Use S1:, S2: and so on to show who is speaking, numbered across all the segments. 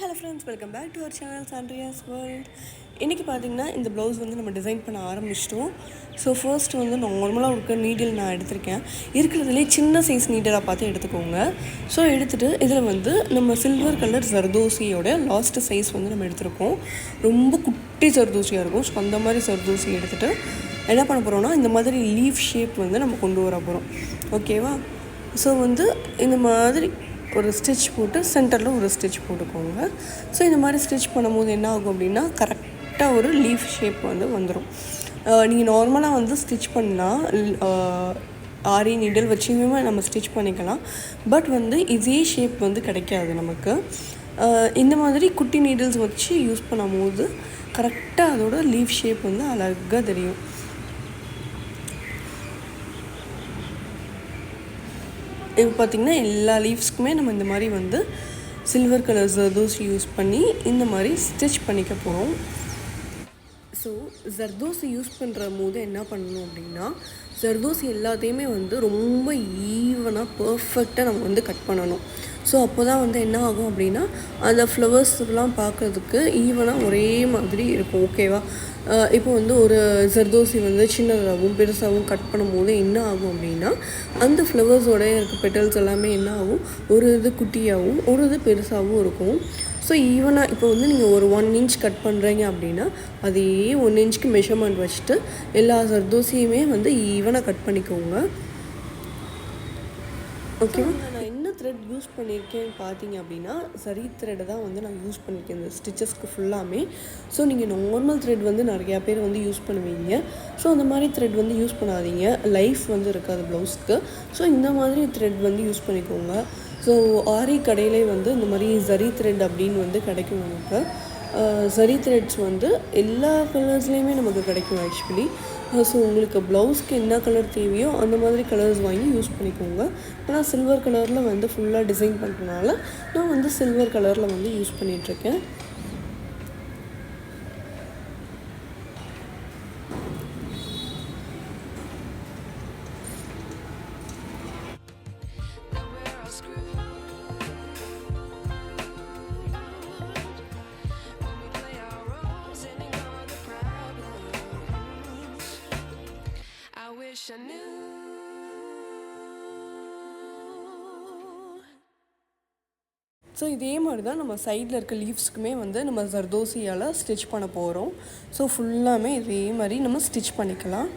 S1: hello friends, welcome back to our channel Sandria's World. இன்றைக்கி பார்த்தீங்கன்னா இந்த ப்ளவுஸ் வந்து நம்ம டிசைன் பண்ண ஆரம்பிச்சிட்டோம். ஸோ ஃபர்ஸ்ட் வந்து நார்மலாக இருக்க நீடில் நான் எடுத்திருக்கேன். இருக்கிறதுலே சின்ன சைஸ் நீடலாக பார்த்து எடுத்துக்கோங்க. ஸோ எடுத்துகிட்டு இதில் வந்து நம்ம சில்வர் கலர் ஜர்தோசியோட லாஸ்ட்டு சைஸ் வந்து நம்ம எடுத்துருக்கோம். ரொம்ப குட்டி ஜர்தோசியாக இருக்கும். ஸோ அந்த மாதிரி ஜர்தோசி எடுத்துகிட்டு என்ன பண்ண போகிறோம்னா இந்த மாதிரி லீஃப் ஷேப் வந்து நம்ம கொண்டு வர போகிறோம். ஓகேவா? ஸோ வந்து இந்த மாதிரி ஒரு ஸ்டிச் போட்டு சென்டரில் ஒரு ஸ்டிச் போட்டுக்கோங்க. ஸோ இந்த மாதிரி ஸ்டிச் பண்ணும்போது என்ன ஆகும் அப்படின்னா கரெக்டாக ஒரு லீஃப் ஷேப் வந்து வந்துடும். நீங்கள் நார்மலாக வந்து ஸ்டிச் பண்ணால் ஆரி நீடில் வச்சுமே நம்ம ஸ்டிச் பண்ணிக்கலாம். பட் வந்து இதே ஷேப் வந்து கிடைக்காது நமக்கு. இந்த மாதிரி குட்டி நீடில்ஸ் வச்சு யூஸ் பண்ணும்போது கரெக்டாக அதோட லீஃப் ஷேப் வந்து அழகாக தெரியும். இப்போ பார்த்திங்கன்னா எல்லா லீவ்ஸ்க்குமே நம்ம இந்த மாதிரி வந்து சில்வர் கலர் ஜர்தோசி யூஸ் பண்ணி இந்த மாதிரி ஸ்டிச் பண்ணிக்க போகிறோம். ஸோ ஜர்தோசி யூஸ் பண்ணுற போது என்ன பண்ணணும் அப்படின்னா ஜர்தோசி எல்லாத்தையுமே வந்து ரொம்ப ஈவனாக பர்ஃபெக்டாக நம்ம வந்து கட் பண்ணணும். ஸோ அப்போ தான் வந்து என்ன ஆகும் அப்படின்னா அந்த ஃப்ளவர்ஸ்லாம் பார்க்குறதுக்கு ஈவனாக ஒரே மாதிரி இருக்கும். ஓகேவா? இப்போ வந்து ஒரு ஜர்தோசி வந்து சின்னதாகவும் பெருசாகவும் கட் பண்ணும்போது என்ன ஆகும் அப்படின்னா அந்த ஃப்ளவர்ஸோட இருக்க பெட்டல்ஸ் எல்லாமே என்ன ஆகும், ஒரு இது குட்டியாகவும் ஒரு இது பெருசாகவும் இருக்கும். ஸோ ஈவனாக இப்போ வந்து நீங்கள் ஒரு 1 inch கட் பண்ணுறீங்க அப்படின்னா அதே 1 inchக்கு மெஷர்மெண்ட் வச்சுட்டு எல்லா ஜர்தோசியுமே வந்து ஈவனாக கட் பண்ணிக்கோங்க. ஓகேவா? நான் என்ன த்ரெட் யூஸ் பண்ணியிருக்கேன்னு பார்த்தீங்க அப்படின்னா சரி த்ரெட்டை தான் வந்து நான் யூஸ் பண்ணியிருக்கேன் இந்த ஸ்டிச்சஸ்க்கு ஃபுல்லாமே. ஸோ நீங்கள் நார்மல் த்ரெட் வந்து நிறையா பேர் வந்து யூஸ் பண்ணுவீங்க. ஸோ அந்த மாதிரி த்ரெட் வந்து யூஸ் பண்ணாதீங்க, லைஃப் வந்து இருக்காது ப்ளவுஸ்க்கு. ஸோ இந்த மாதிரி த்ரெட் வந்து யூஸ் பண்ணிக்கோங்க. ஸோ ஆரி கடையிலே வந்து இந்த மாதிரி ஜரி த்ரெட் அப்படின்னு வந்து கிடைக்கும் நமக்கு. ஜரி த்ரெட்ஸ் வந்து எல்லா கலர்ஸ்லேயுமே நமக்கு கிடைக்கும் ஆக்சுவலி. ஸோ உங்களுக்கு ப்ளவுஸ்க்கு என்ன கலர் தேவையோ அந்த மாதிரி கலர்ஸ் வாங்கி யூஸ் பண்ணிக்கோங்க. ஆனால் சில்வர் கலரில் வந்து ஃபுல்லாக டிசைன் பண்ணுறதுனால நான் வந்து சில்வர் கலரில் வந்து யூஸ் பண்ணிகிட்ருக்கேன். ஸோ இதே மாதிரி தான் நம்ம சைடில் இருக்க லீவ்ஸ்க்குமே வந்து நம்ம ஜர்தோசியால் ஸ்டிச் பண்ண போகிறோம். ஸோ ஃபுல்லாமே இதே மாதிரி நம்ம ஸ்டிச் பண்ணிக்கலாம்.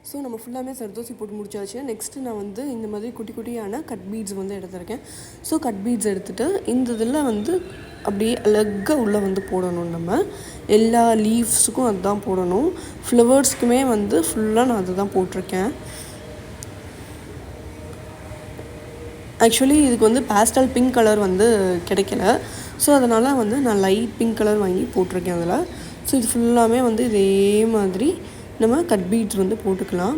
S1: ஸோ நம்ம ஃபுல்லாமே ஜர்தோசி போட்டு முடிச்சாச்சு. நெக்ஸ்ட்டு நான் வந்து இந்த மாதிரி குட்டி குட்டியான கட் பீட்ஸ் வந்து எடுத்திருக்கேன். ஸோ கட் பீட்ஸ் எடுத்துகிட்டு இந்த இதில் வந்து அப்படியே அழகாக உள்ளே வந்து போடணும். நம்ம எல்லா லீவ்ஸுக்கும் அதுதான் போடணும். ஃப்ளவர்ஸ்க்குமே வந்து ஃபுல்லாக நான் அதுதான் போட்டிருக்கேன். ஆக்சுவலி இதுக்கு வந்து பேஸ்டல் பிங்க் கலர் வந்து கிடைக்கல. ஸோ அதனால் வந்து நான் லைட் பிங்க் கலர் வாங்கி போட்டிருக்கேன் அதில். ஸோ இது ஃபுல்லாமே வந்து இதே மாதிரி நம்ம கட் பீட்ஸ் வந்து போட்டுக்கலாம்.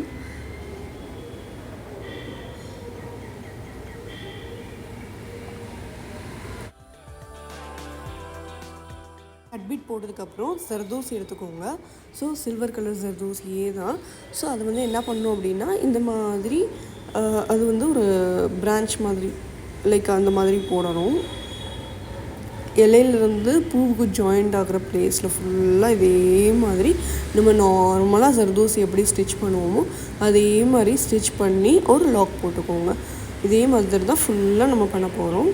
S1: கட் பீட் போட்டதுக்கப்புறம் ஜர்தோசி எடுத்துக்கோங்க. ஸோ சில்வர் கலர் ஜர்தோசியே தான். ஸோ அது வந்து என்ன பண்ணணும் அப்படின்னா இந்த மாதிரி அது வந்து ஒரு பிரான்ச் மாதிரி லைக் அந்த மாதிரி போடணும். இலையிலேருந்து பூவுக்கு ஜாயிண்ட் ஆகிற பிளேஸில் ஃபுல்லாக இதே மாதிரி நம்ம நார்மலாக ஜர்தோசி எப்படி ஸ்டிச் பண்ணுவோமோ அதே மாதிரி ஸ்டிச் பண்ணி ஒரு லாக் போட்டுக்கோங்க. இதே மாதிரி தான் ஃபுல்லாக நம்ம பண்ண போகிறோம்.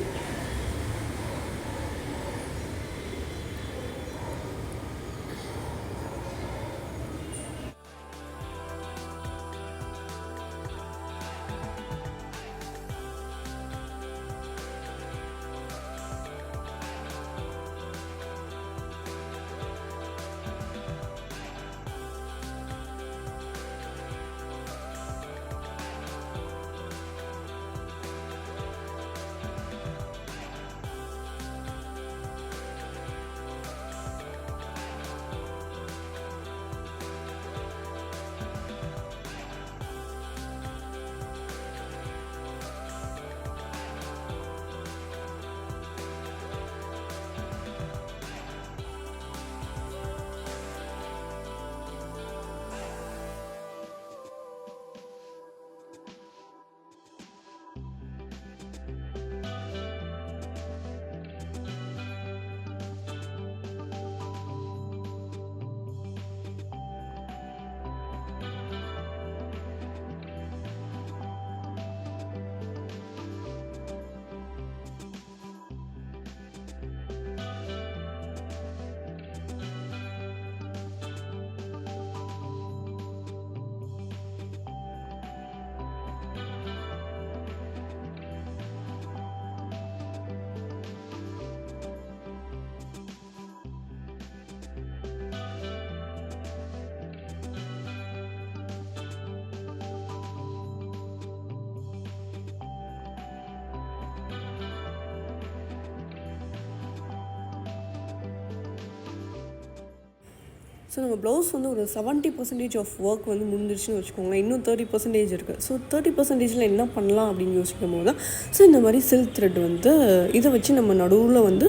S1: ஸோ நம்ம ப்ளவுஸ் வந்து ஒரு 70% ஆஃப் ஒர்க் வந்து முடிஞ்சிருச்சுன்னு வச்சுக்கோங்களேன். இன்னும் 30% இருக்குது. ஸோ 30%ல் என்ன பண்ணலாம் அப்படின்னு யோசிக்கும் போது தான் ஸோ இந்த மாதிரி சில்க் த்ரெட் வந்து இதை வச்சு நம்ம நடுவில் வந்து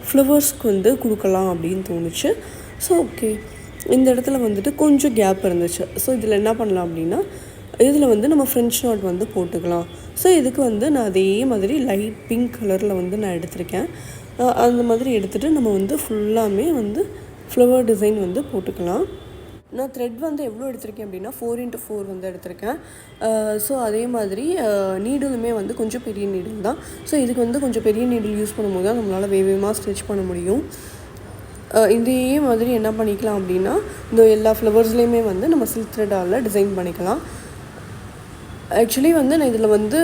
S1: ஃப்ளவர்ஸ்க்கு வந்து கொடுக்கலாம் அப்படின்னு தோணுச்சு. ஸோ ஓகே, இந்த இடத்துல வந்துட்டு கொஞ்சம் கேப் இருந்துச்சு. ஸோ இதில் என்ன பண்ணலாம் அப்படின்னா, இதில் வந்து நம்ம ஃப்ரெஞ்ச் நாட் வந்து போட்டுக்கலாம். ஸோ இதுக்கு வந்து நான் அதே மாதிரி லைட் பிங்க் கலரில் வந்து நான் எடுத்திருக்கேன். அந்த மாதிரி எடுத்துகிட்டு நம்ம வந்து ஃபுல்லாமே வந்து ஃப்ளவர் டிசைன் வந்து போட்டுக்கலாம். நான் த்ரெட் வந்து எவ்வளோ எடுத்திருக்கேன் அப்படின்னா 4x4 வந்து எடுத்திருக்கேன். ஸோ அதே மாதிரி நீடிலுமே வந்து கொஞ்சம் பெரிய நீடில் தான். ஸோ இதுக்கு வந்து கொஞ்சம் பெரிய நீடில் யூஸ் பண்ணும்போது தான் நம்மளால் வேகமாக ஸ்டிச் பண்ண முடியும். இதே மாதிரி என்ன பண்ணிக்கலாம் அப்படின்னா, இந்த எல்லா ஃப்ளவர்ஸ்லேயுமே வந்து நம்ம சில்க் த்ரெட்டால் டிசைன் பண்ணிக்கலாம். ஆக்சுவலி வந்து நான் இதில் வந்து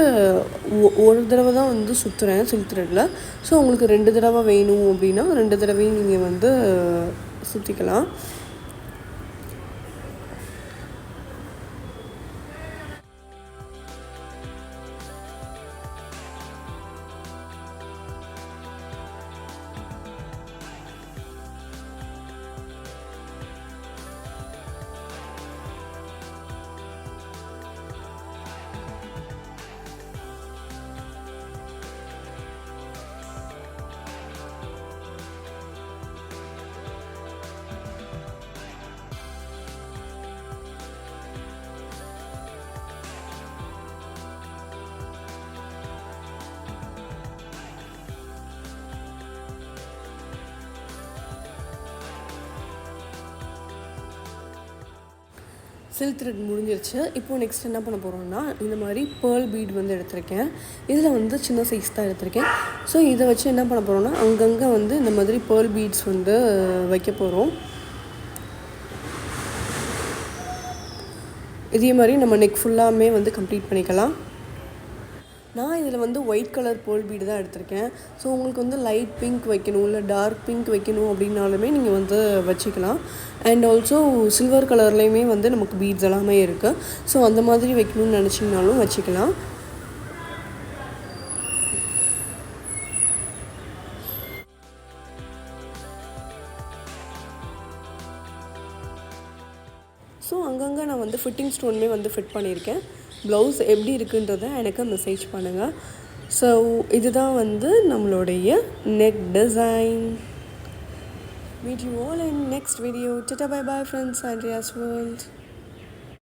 S1: ஒரு தடவை தான் வந்து சுற்றுறேன் சில்க் த்ரெட்டில். ஸோ உங்களுக்கு 2 தடவை வேணும் அப்படின்னா 2 தடவையும் நீங்கள் வந்து சுற்றிக்கலாம். சில்க் த்ரெட் முடிஞ்சிருச்சு. இப்போது நெக்ஸ்ட் என்ன பண்ண போகிறோம்னா, இந்த மாதிரி பேர்ல் பீட் வந்து எடுத்திருக்கேன். இதில் வந்து சின்ன சைஸ் தான் எடுத்திருக்கேன். ஸோ இதை வச்சு என்ன பண்ண போகிறோம்னா, அங்கங்கே வந்து இந்த மாதிரி பேர்ல் பீட்ஸ் வந்து வைக்க போகிறோம். இதே மாதிரி நம்ம நெக் ஃபுல்லாமே வந்து கம்ப்ளீட் பண்ணிக்கலாம். நான் இதில் வந்து ஒயிட் கலர் பேர்ல் பீடு தான் எடுத்திருக்கேன். ஸோ உங்களுக்கு வந்து லைட் பிங்க் வைக்கணும், இல்லை டார்க் பிங்க் வைக்கணும் அப்படின்னாலுமே நீங்கள் வந்து வச்சுக்கலாம். அண்ட் ஆல்சோ சில்வர் கலர்லேயுமே வந்து நமக்கு பீட்ஸ் எல்லாமே இருக்குது. ஸோ அந்த மாதிரி வைக்கணும்னு நினச்சிங்கனாலும் வச்சுக்கலாம். ஸோ அங்கங்கே நான் வந்து ஃபிட்டிங் ஸ்டோனுமே வந்து ஃபிட் பண்ணியிருக்கேன். ப்ளவுஸ் எப்படி இருக்குன்றதை எனக்கு மெசேஜ் பண்ணுங்கள். ஸோ இதுதான் வந்து நம்மளுடைய neck design. Meet you all in next video. Tata bye bye friends, Andrea's World.